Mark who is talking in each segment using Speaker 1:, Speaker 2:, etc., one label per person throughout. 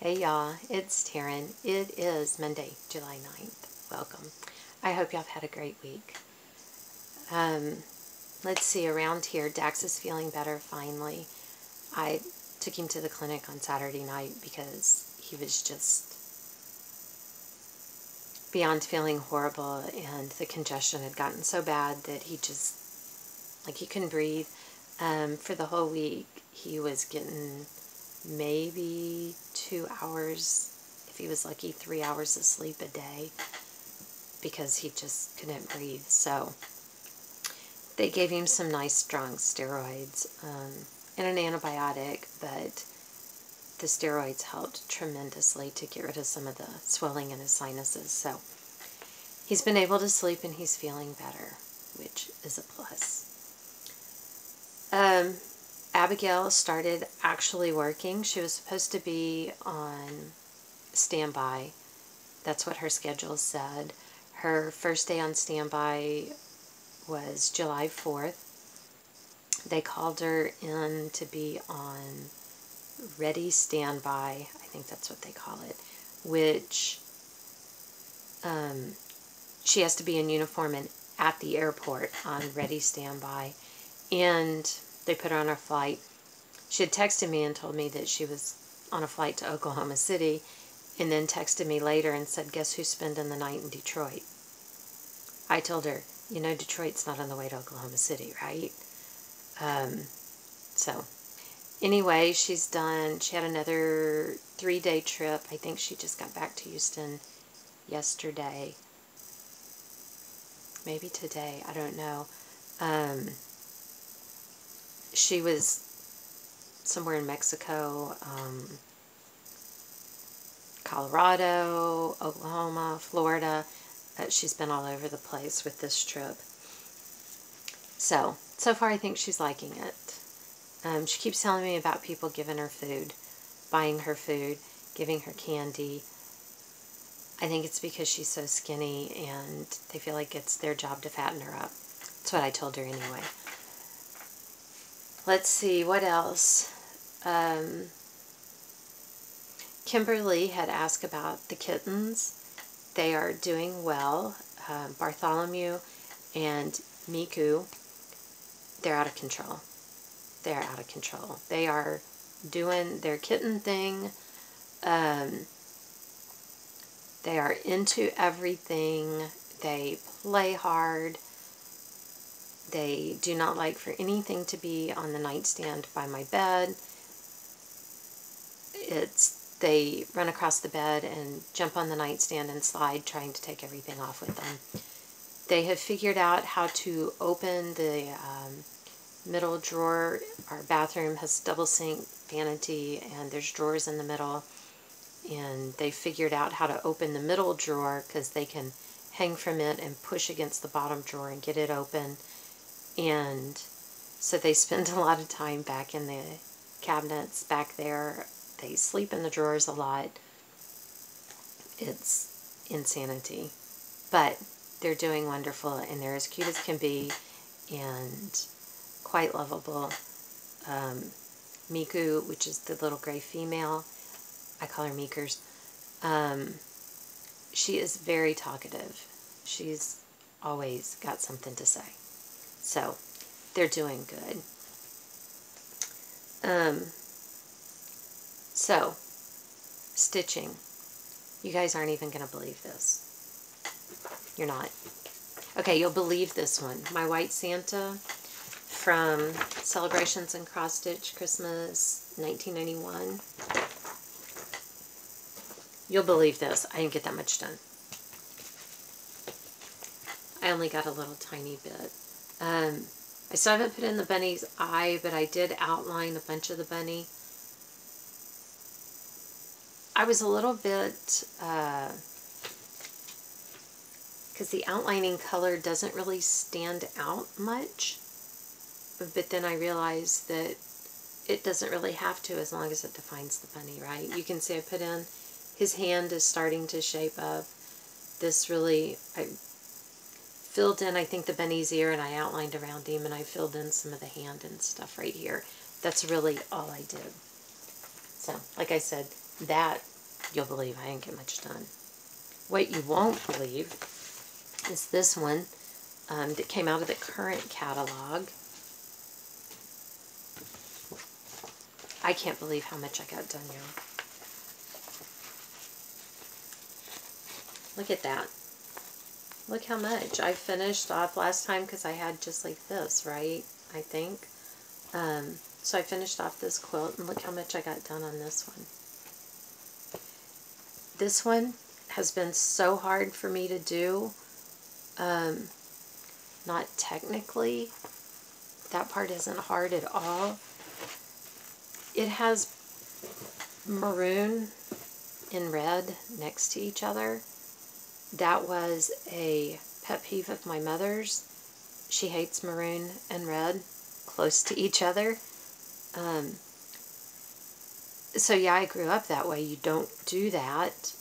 Speaker 1: Hey y'all, it's Taryn. It is Monday, July 9th. Welcome. I hope y'all have had a great week. Let's see, around here, Dax is feeling better finally. I took him to the clinic on Saturday night because he was just beyond feeling horrible, and the congestion had gotten so bad that he just, he couldn't breathe. For the whole week, he was getting maybe 2 hours, if he was lucky, 3 hours of sleep a day because he just couldn't breathe. So they gave him some nice strong steroids and an antibiotic, but the steroids helped tremendously to get rid of some of the swelling in his sinuses. So he's been able to sleep and he's feeling better, which is a plus. Abigail started actually working. She was supposed to be on standby. That's what her schedule said. Her first day on standby was July 4th. They called her in to be on ready standby. I think that's what they call it, which she has to be in uniform and at the airport on ready standby. And they put her on a flight. She had texted me and told me that she was on a flight to Oklahoma City, and then texted me later and said, guess who's spending the night in Detroit? I told her, you know, Detroit's not on the way to Oklahoma City, right? So anyway, she's done. She had another 3-day trip. I think she just got back to Houston yesterday. Maybe today. I don't know. She was somewhere in Mexico, Colorado, Oklahoma, Florida. She's been all over the place with this trip. So far I think she's liking it. She keeps telling me about people giving her food, buying her food, giving her candy. I think it's because she's so skinny and they feel like it's their job to fatten her up. That's what I told her anyway. Let's see, what else? Kimberly had asked about the kittens. They are doing well. Bartholomew and Miku, they're out of control. They're out of control. They are doing their kitten thing. They are into everything. They play hard. They do not like for anything to be on the nightstand by my bed. They run across the bed and jump on the nightstand and slide, trying to take everything off with them. They have figured out how to open the middle drawer. Our bathroom has double sink, vanity, and there's drawers in the middle. And they figured out how to open the middle drawer because they can hang from it and push against the bottom drawer and get it open. And so they spend a lot of time back in the cabinets back there. They sleep in the drawers a lot. It's insanity. But they're doing wonderful, and they're as cute as can be and quite lovable. Miku, which is the little gray female, I call her Meekers, she is very talkative. She's always got something to say. So, they're doing good. So, stitching. You guys aren't even going to believe this. You're not. Okay, you'll believe this one. My White Santa from Celebrations and Cross Stitch, Christmas 1991. You'll believe this. I didn't get that much done. I only got a little tiny bit. I still haven't put in the bunny's eye, but I did outline a bunch of the bunny. I was a little bit, because the outlining color doesn't really stand out much, but then I realized that it doesn't really have to as long as it defines the bunny, right? You can see I put in, his hand is starting to shape up. This really, I filled in, I think, the bunny's ear, and I outlined around him, and I filled in some of the hand and stuff right here. That's really all I did. So, like I said, that you'll believe I didn't get much done. What you won't believe is this one that came out of the current catalog. I can't believe how much I got done, y'all. Look at that. Look how much. I finished off last time because I had just like this, right? I think. So I finished off this quilt, and look how much I got done on this one. This one has been so hard for me to do. Not technically. That part isn't hard at all. It has maroon and red next to each other. That was a pet peeve of my mother's. She hates maroon and red close to each other. So yeah, I grew up that way. You don't do that.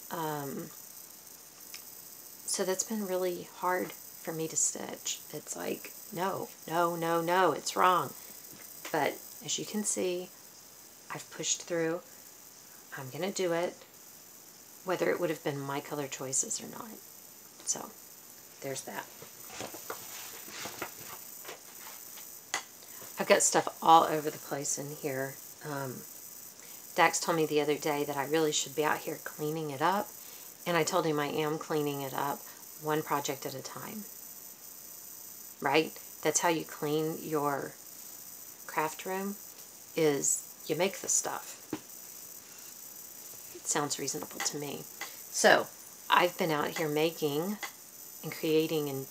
Speaker 1: So that's been really hard for me to stitch. It's like, no, no, no, no, it's wrong. But as you can see, I've pushed through. I'm going to do it, whether it would have been my color choices or not. So, there's that. I've got stuff all over the place in here. Dax told me the other day that I really should be out here cleaning it up, and I told him I am cleaning it up one project at a time. Right? That's how you clean your craft room, is you make the stuff. It sounds reasonable to me. So, I've been out here making and creating and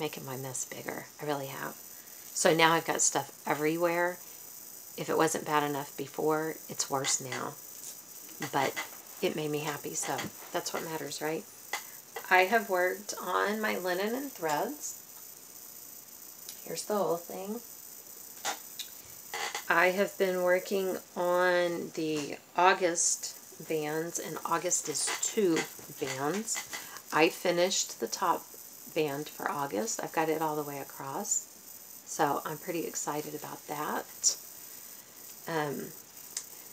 Speaker 1: making my mess bigger. I really have. So now I've got stuff everywhere. If it wasn't bad enough before, it's worse now. But it made me happy, so that's what matters, right? I have worked on my linen and threads. Here's the whole thing. I have been working on the August bands, and August is 2 bands. I finished the top band for August. I've got it all the way across, so I'm pretty excited about that.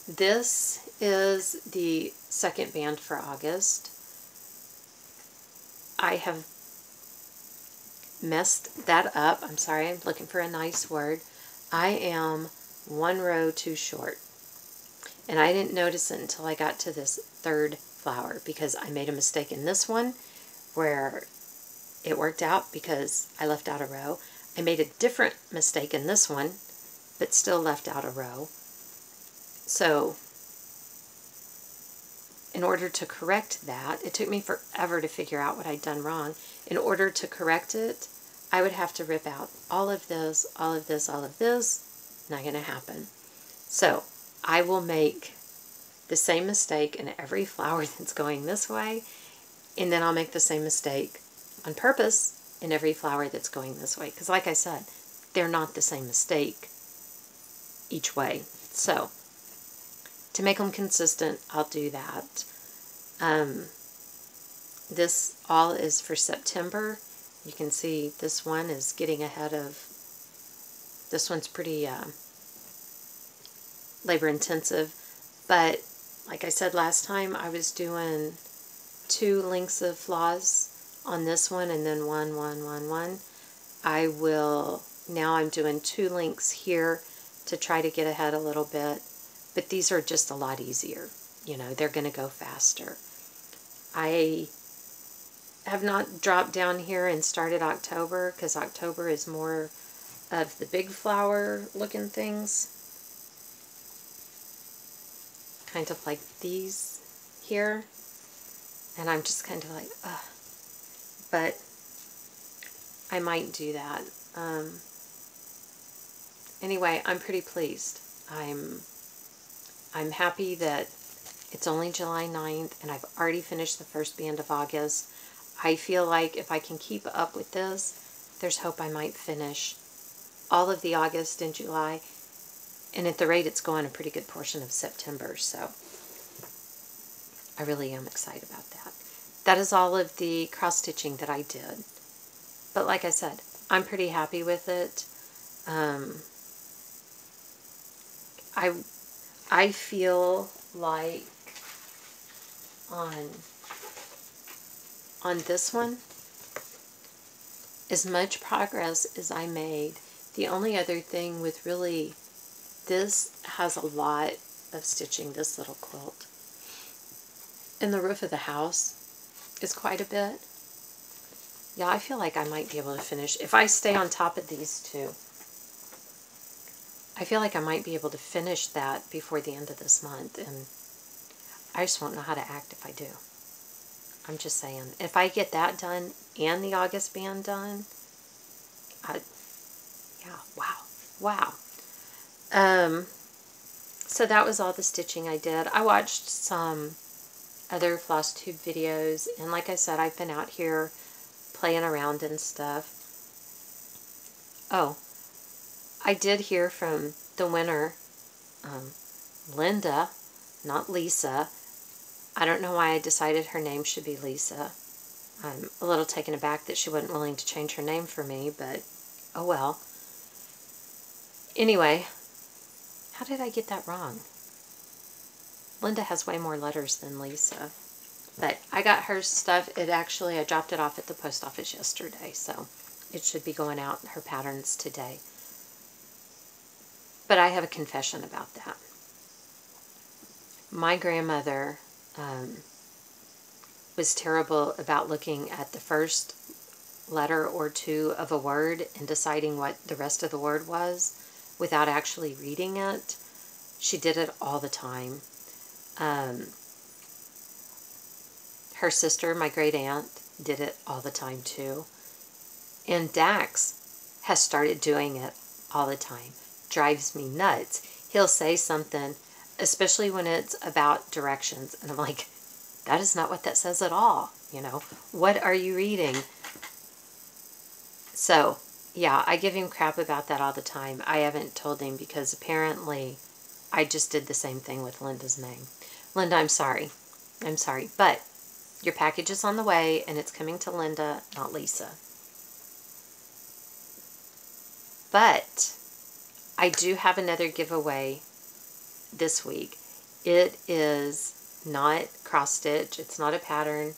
Speaker 1: This is the second band for August. I have messed that up. I'm sorry, I'm looking for a nice word. I am 1 row too short. And I didn't notice it until I got to this third flower, because I made a mistake in this one where it worked out because I left out a row. I made a different mistake in this one, but still left out a row. So in order to correct that, it took me forever to figure out what I'd done wrong. In order to correct it, I would have to rip out all of this, all of this, all of this. Not going to happen. So I will make the same mistake in every flower that's going this way, and then I'll make the same mistake on purpose in every flower that's going this way. Because like I said, they're not the same mistake each way. So to make them consistent, I'll do that. This all is for September. You can see this one is getting ahead of, this one's pretty labor intensive, but like I said last time, I was doing 2 lengths of floss on this one and then one. I will, now I'm doing 2 lengths here to try to get ahead a little bit, but these are just a lot easier. You know, they're going to go faster. I have not dropped down here and started October, because October is more of the big flower looking things. Kind of like these here. And I'm just kind of like, ugh. But I might do that. Anyway, I'm pretty pleased. I'm happy that it's only July 9th, and I've already finished the first band of August. I feel like if I can keep up with this, there's hope I might finish all of the August and July, and at the rate it's going, a pretty good portion of September, so I really am excited about that. That is all of the cross-stitching that I did. But like I said, I'm pretty happy with it. I feel like on this one, as much progress as I made. The only other thing with really, this has a lot of stitching, this little quilt. And the roof of the house is quite a bit. Yeah, I feel like I might be able to finish, if I stay on top of these two, I feel like I might be able to finish that before the end of this month, and I just won't know how to act if I do. I'm just saying, if I get that done and the August band done, yeah, wow. So that was all the stitching I did. I watched some other Floss Tube videos, and like I said, I've been out here playing around and stuff. Oh, I did hear from the winner, Linda, not Lisa. I don't know why I decided her name should be Lisa. I'm a little taken aback that she wasn't willing to change her name for me, but oh well. Anyway, how did I get that wrong? Linda has way more letters than Lisa. But I got her stuff. I dropped it off at the post office yesterday, so it should be going out, her patterns, today. But I have a confession about that. My grandmother was terrible about looking at the first letter or two of a word and deciding what the rest of the word was without actually reading it. She did it all the time. Her sister, my great aunt, did it all the time too. And Dax has started doing it all the time. Drives me nuts. He'll say something, especially when it's about directions, and I'm like, that is not what that says at all. You know, what are you reading? So, yeah, I give him crap about that all the time. I haven't told him because apparently I just did the same thing with Linda's name. Linda, I'm sorry. I'm sorry. But your package is on the way, and it's coming to Linda, not Lisa. But I do have another giveaway this week. It is not cross-stitch. It's not a pattern.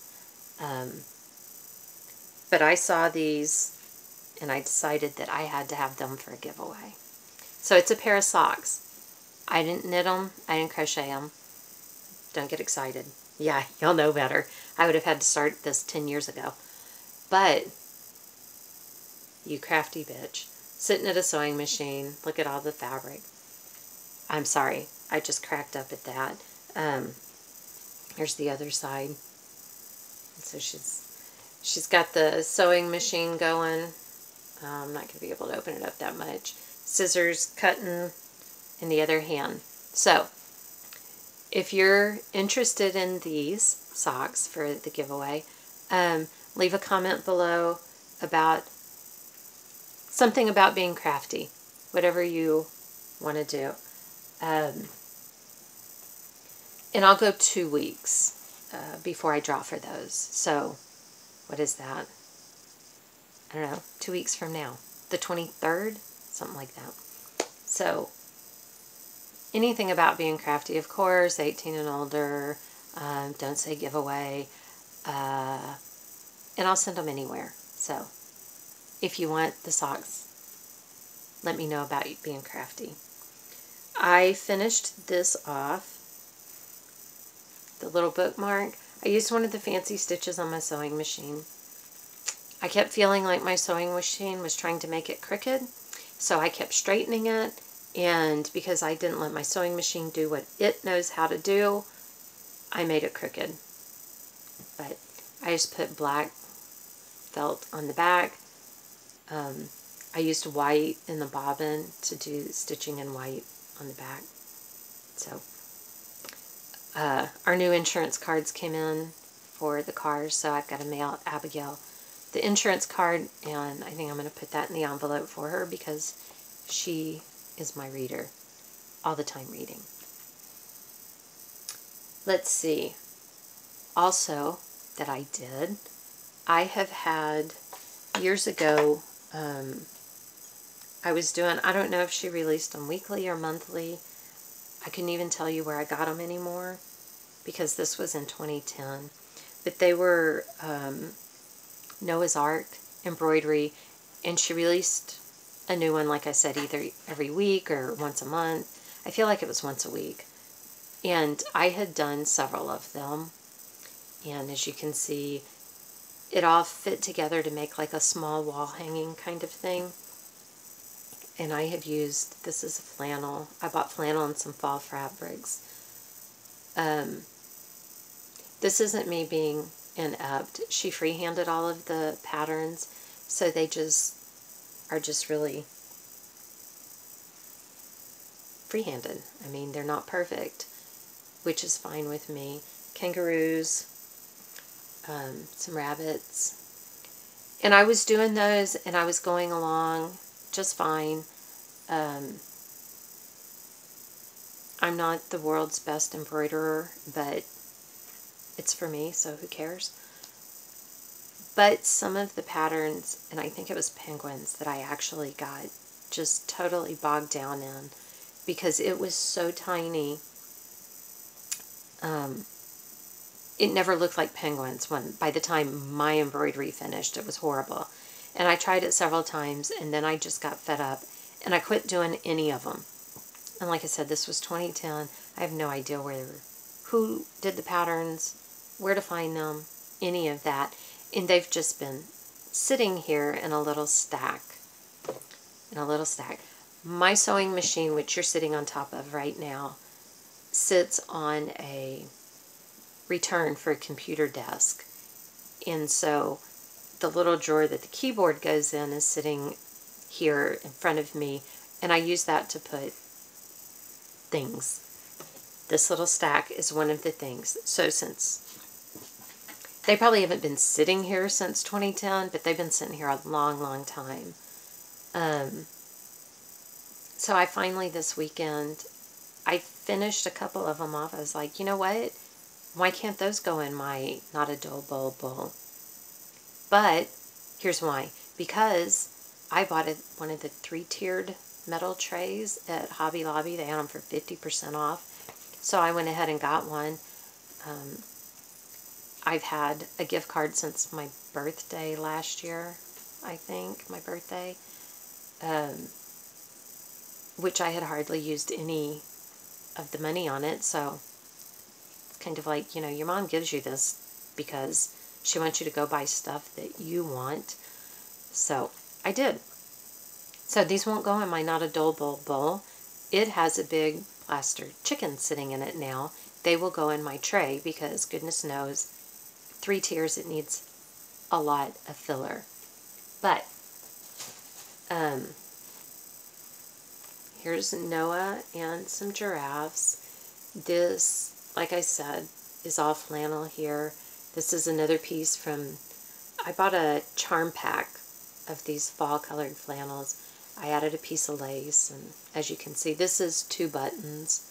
Speaker 1: But I saw these, and I decided that I had to have them for a giveaway. So it's a pair of socks. I didn't knit them. I didn't crochet them. Don't get excited. Yeah, y'all know better. I would have had to start this 10 years ago. But, you crafty bitch, sitting at a sewing machine, look at all the fabric. I'm sorry, I just cracked up at that. Here's the other side. So she's got the sewing machine going. I'm not going to be able to open it up that much. Scissors cutting in the other hand. So, if you're interested in these socks for the giveaway, leave a comment below about something about being crafty, whatever you want to do. And I'll go 2 weeks before I draw for those. So, what is that? I don't know, 2 weeks from now. The 23rd? Something like that. So, anything about being crafty, of course, 18 and older, don't say giveaway, and I'll send them anywhere. So, if you want the socks, let me know about being crafty. I finished this off, the little bookmark. I used one of the fancy stitches on my sewing machine. I kept feeling like my sewing machine was trying to make it crooked, so I kept straightening it. And because I didn't let my sewing machine do what it knows how to do, I made it crooked. But I just put black felt on the back. I used white in the bobbin to do stitching in white on the back. So, our new insurance cards came in for the cars, so I've got to mail Abigail the insurance card, and I think I'm going to put that in the envelope for her because she is my reader, all the time reading. Let's see. Also, that I did, I have had, years ago, I was doing, I don't know if she released them weekly or monthly. I couldn't even tell you where I got them anymore. because this was in 2010. But they were Noah's Ark embroidery, and she released a new one, like I said, either every week or once a month. I feel like it was once a week. And I had done several of them, and as you can see, it all fit together to make like a small wall hanging kind of thing. And I have used, this is a flannel. I bought flannel and some fall fabrics. This isn't me being inept. She freehanded all of the patterns, so they just are just really freehanded. I mean, they're not perfect, which is fine with me. Kangaroos, some rabbits. And I was doing those, and I was going along just fine. I'm not the world's best embroiderer, but it's for me, so who cares? But some of the patterns, and I think it was penguins, that I actually got just totally bogged down in because it was so tiny. It never looked like penguins when, by the time my embroidery finished. It was horrible. And I tried it several times, and then I just got fed up, and I quit doing any of them. And like I said, this was 2010. I have no idea who did the patterns, where to find them, any of that. And they've just been sitting here in a little stack. My sewing machine, which you're sitting on top of right now, sits on a return for a computer desk. And so the little drawer that the keyboard goes in is sitting here in front of me, and I use that to put things. This little stack is one of the things. So since they probably haven't been sitting here since 2010, but they've been sitting here a long, long time. So I finally, this weekend, I finished a couple of them off. I was like, you know what? Why can't those go in my Not a Dull Bowl? But here's why. Because I bought one of the 3-tiered metal trays at Hobby Lobby. They had them for 50% off. So I went ahead and got one. I've had a gift card since my birthday last year, I think, my birthday, which I had hardly used any of the money on it. So it's kind of like, you know, your mom gives you this because she wants you to go buy stuff that you want. So I did. So these won't go in my Not a Dull Bowl. It has a big plaster chicken sitting in it now. They will go in my tray because goodness knows, 3 tiers, it needs a lot of filler. But here's Noah and some giraffes. This, like I said, is all flannel here. This is another piece from, I bought a charm pack of these fall colored flannels. I added a piece of lace, and as you can see, this is 2 buttons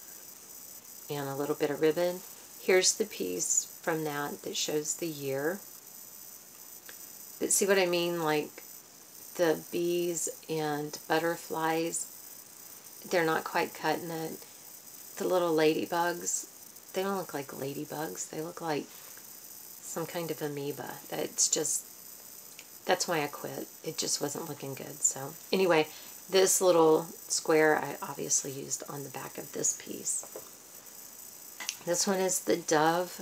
Speaker 1: and a little bit of ribbon. Here's the piece from that shows the year. But see what I mean? Like the bees and butterflies, they're not quite cutting it. The little ladybugs, they don't look like ladybugs. They look like some kind of amoeba. That's why I quit. It just wasn't looking good. So anyway, this little square I obviously used on the back of this piece. This one is the dove.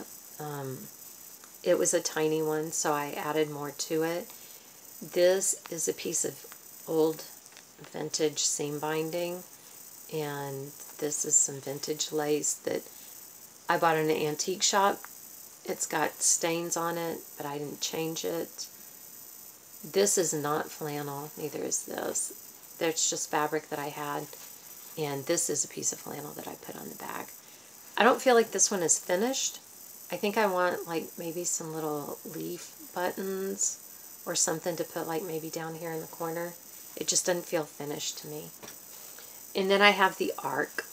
Speaker 1: It was a tiny one, so I added more to it. This is a piece of old vintage seam binding, and this is some vintage lace that I bought in an antique shop. It's got stains on it, but I didn't change it. This is not flannel, neither is this. There's just fabric that I had, and this is a piece of flannel that I put on the back. I don't feel like this one is finished. I think I want like maybe some little leaf buttons or something to put like maybe down here in the corner. It just doesn't feel finished to me. And then I have the arc.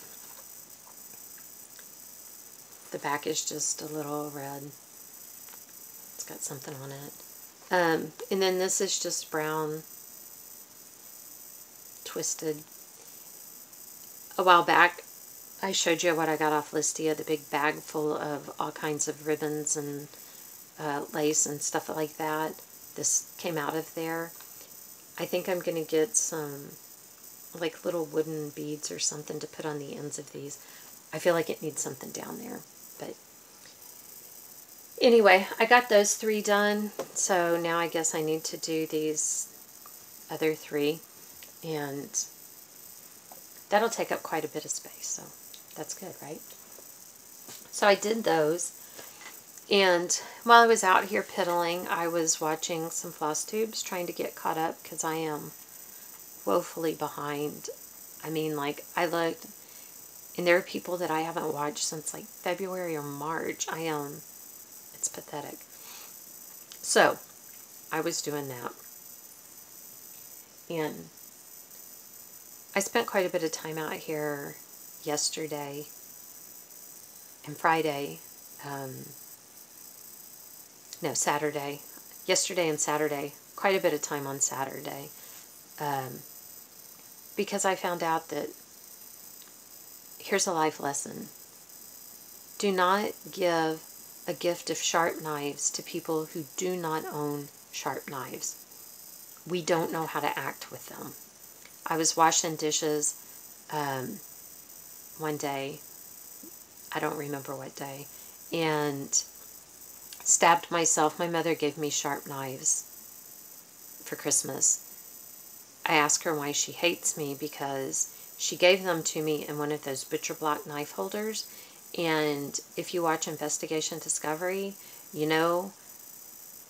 Speaker 1: The back is just a little red. It's got something on it. And then this is just brown, twisted. A while back, I showed you what I got off Listia, the big bag full of all kinds of ribbons and lace and stuff like that. This came out of there. I think I'm going to get some like little wooden beads or something to put on the ends of these. I feel like it needs something down there. But anyway, I got those 3 done. So now I guess I need to do these other 3. And that'll take up quite a bit of space. So that's good, right? So I did those. And while I was out here piddling, I was watching some Floss Tubes, trying to get caught up because I am woefully behind. I mean, like, I looked, and there are people that I haven't watched since like February or March. It's pathetic. So, I was doing that. And I spent quite a bit of time out here yesterday and Friday. No, Saturday. Yesterday and Saturday. Quite a bit of time on Saturday. Because I found out that, here's a life lesson. Do not give a gift of sharp knives to people who do not own sharp knives. We don't know how to act with them. I was washing dishes one day, I don't remember what day, and stabbed myself. My mother gave me sharp knives for Christmas. I asked her why she hates me because she gave them to me in one of those butcher block knife holders. And if you watch Investigation Discovery, you know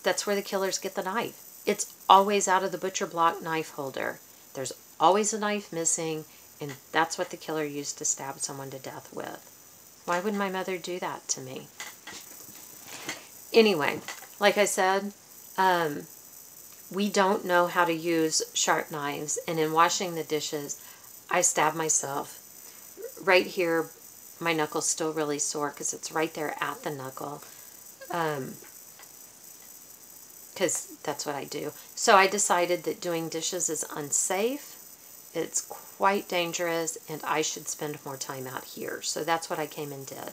Speaker 1: that's where the killers get the knife. It's always out of the butcher block knife holder. There's always a knife missing, and that's what the killer used to stab someone to death with. Why would my mother do that to me? Anyway, like I said, we don't know how to use sharp knives, and in washing the dishes, I stabbed myself. Right here, my knuckle's still really sore because it's right there at the knuckle, because that's what I do. So I decided that doing dishes is unsafe, it's quite dangerous, and I should spend more time out here. So that's what I came and did.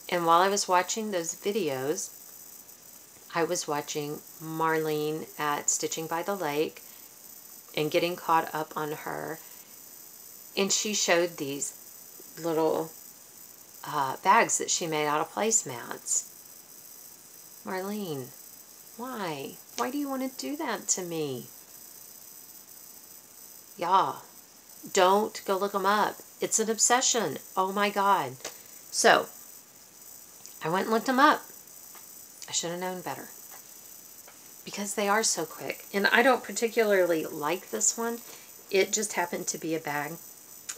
Speaker 1: And while I was watching those videos, I was watching Marlene at Stitching by the Lake and getting caught up on her. And she showed these little bags that she made out of placemats. Marlene, why? Why do you want to do that to me? Yeah, don't go look them up. It's an obsession. Oh my God. So, I went and looked them up. I should have known better. Because they are so quick. And I don't particularly like this one. It just happened to be a bag,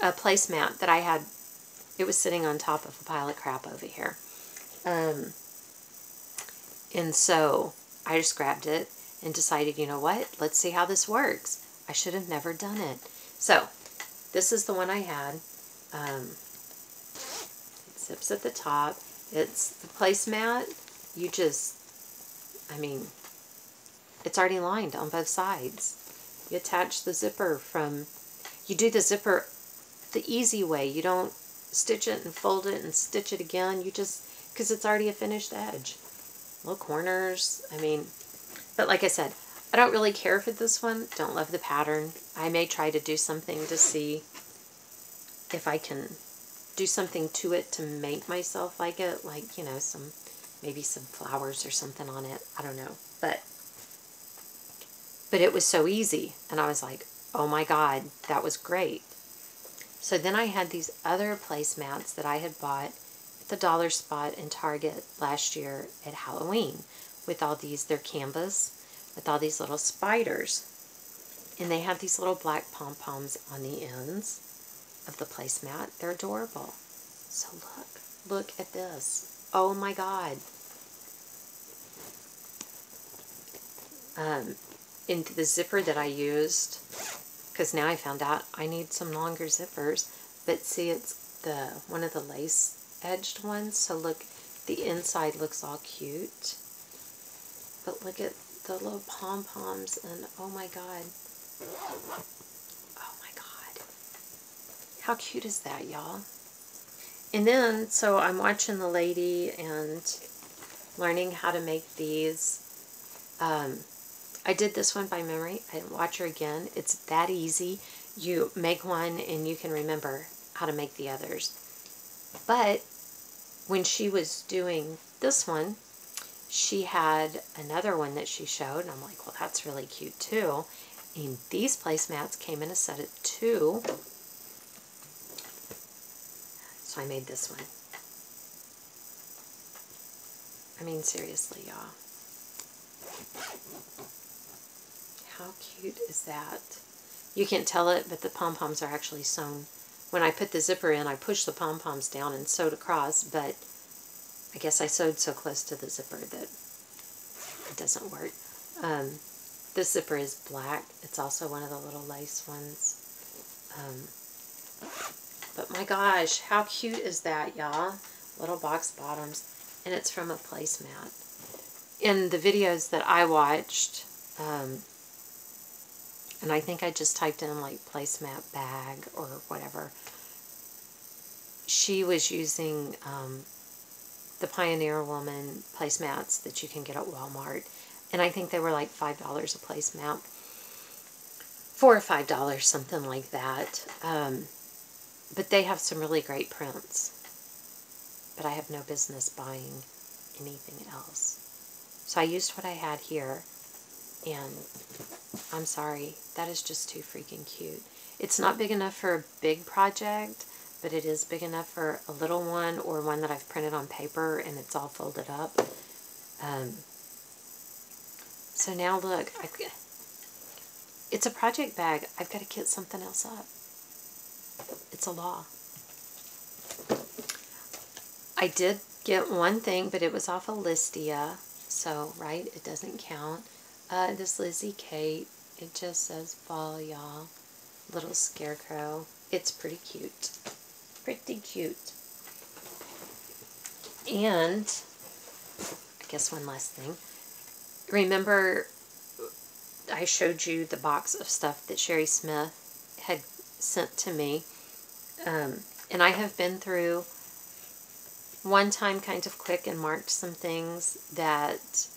Speaker 1: a placemat that I had. It was sitting on top of a pile of crap over here. And so I just grabbed it and decided, you know what? Let's see how this works. I should have never done it. So, this is the one I had. It zips at the top. It's the placemat. You just, I mean, it's already lined on both sides. You attach the zipper from, you do the zipper the easy way. You don't stitch it and fold it and stitch it again. You just, because it's already a finished edge. Little corners, I mean, but like I said, I don't really care for this one. Don't love the pattern. I may try to do something to see if I can do something to it to make myself like it. Like, you know, maybe some flowers or something on it. I don't know. But it was so easy. And I was like, oh my God, that was great. So then I had these other placemats that I had bought at the Dollar Spot in Target last year at Halloween. With all these, they're canvas, with all these little spiders. And they have these little black pom-poms on the ends of the placemat. They're adorable. So look at this. Oh my God. In the zipper that I used, because now I found out I need some longer zippers, but see, it's one of the lace edged ones. So look, the inside looks all cute. But look at the little pom-poms, and oh my God. Oh my God. How cute is that, y'all? And then, so I'm watching the lady and learning how to make these. I did this one by memory. I didn't watch her again. It's that easy. You make one and you can remember how to make the others. But when she was doing this one, she had another one that she showed, and I'm like, well, that's really cute too. And these placemats came in a set of 2. So I made this one. I mean, seriously, y'all. How cute is that? You can't tell it, but the pom-poms are actually sewn. When I put the zipper in, I pushed the pom-poms down and sewed across, but I guess I sewed so close to the zipper that it doesn't work. This zipper is black. It's also one of the little lace ones. But my gosh, how cute is that, y'all? Little box bottoms. And it's from a placemat. In the videos that I watched, and I think I just typed in like placemat bag or whatever, she was using the Pioneer Woman placemats that you can get at Walmart. And I think they were like $5 a placemat. $4 or $5, something like that. But they have some really great prints. But I have no business buying anything else. So I used what I had here. And I'm sorry, that is just too freaking cute. It's not big enough for a big project, but it is big enough for a little one or one that I've printed on paper and it's all folded up. So now look, it's a project bag. I've got to kit something else up. It's a law. I did get one thing, but it was off of Listia. So, right, it doesn't count. This Lizzie Kate, it just says fall, y'all. Little Scarecrow. It's pretty cute. Pretty cute. And, I guess one last thing. Remember, I showed you the box of stuff that Sherry Smith had sent to me. And I have been through one time kind of quick and marked some things that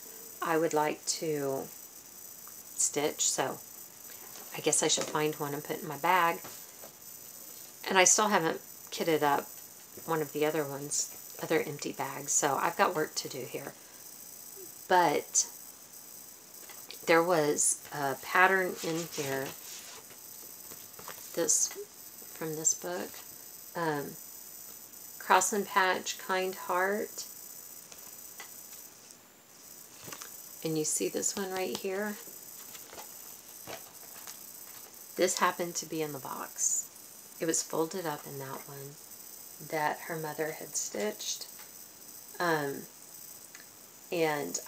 Speaker 1: I would like to stitch. So I guess I should find one and put it in my bag. And I still haven't kitted up one of the other ones, other empty bags. So I've got work to do here. But there was a pattern in here, this from this book, Cross and Patch Kind Heart. And you see this one right here? This happened to be in the box. It was folded up in that one that her mother had stitched. And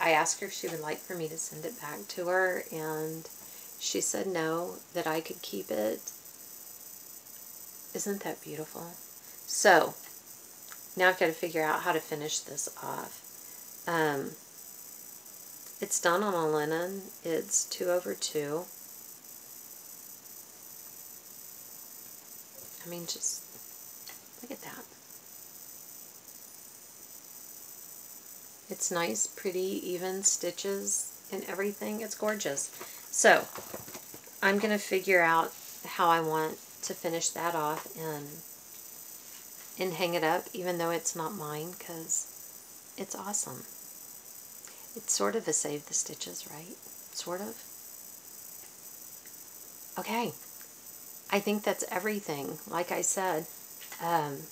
Speaker 1: I asked her if she would like for me to send it back to her, and she said no, that I could keep it. Isn't that beautiful? So, now I've got to figure out how to finish this off. It's done on a linen. It's 2/2. I mean, just look at that. It's nice, pretty, even stitches and everything. It's gorgeous. So, I'm going to figure out how I want to finish that off and hang it up, even though it's not mine, because it's awesome. It's sort of a save the stitches, right? Sort of. Okay. I think that's everything. Like I said, I'm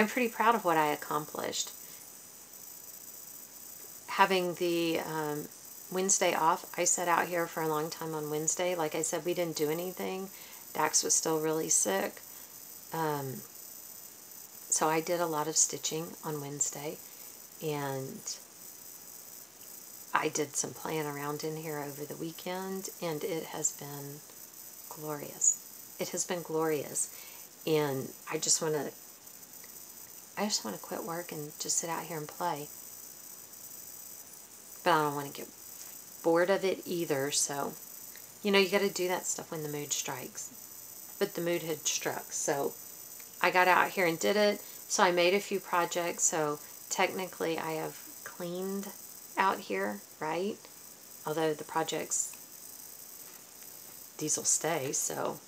Speaker 1: pretty proud of what I accomplished. Having the Wednesday off, I sat out here for a long time on Wednesday. Like I said, we didn't do anything. Dax was still really sick. So I did a lot of stitching on Wednesday. And I did some playing around in here over the weekend. And it has been glorious. It has been glorious. And I just want to quit work and just sit out here and play. But I don't want to get bored of it either, so, you know, you got to do that stuff when the mood strikes. but the mood had struck. So I got out here and did it. So I made a few projects. So technically I have cleaned out here, right? Although the projects, these will stay. So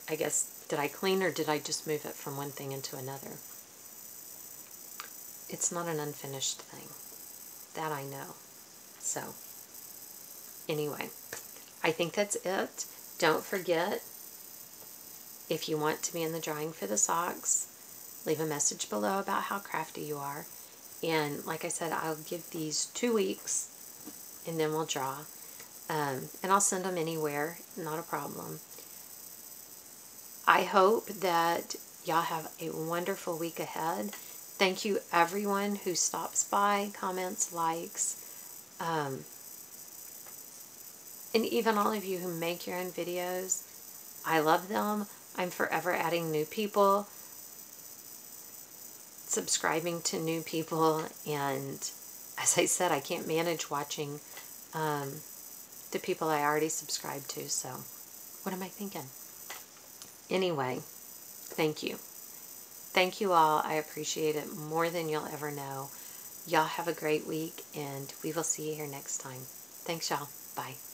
Speaker 1: I guess, did I clean or did I just move it from one thing into another? It's not an unfinished thing. That I know. So anyway, I think that's it. Don't forget, if you want to be in the drawing for the socks, leave a message below about how crafty you are. And like I said, I'll give these 2 weeks and then we'll draw. And I'll send them anywhere, not a problem. I hope that y'all have a wonderful week ahead. Thank you everyone who stops by, comments, likes, and even all of you who make your own videos. I love them. I'm forever adding new people, subscribing to new people, and as I said, I can't manage watching the people I already subscribed to, so what am I thinking? Anyway, thank you. Thank you all. I appreciate it more than you'll ever know. Y'all have a great week, and we will see you here next time. Thanks, y'all. Bye.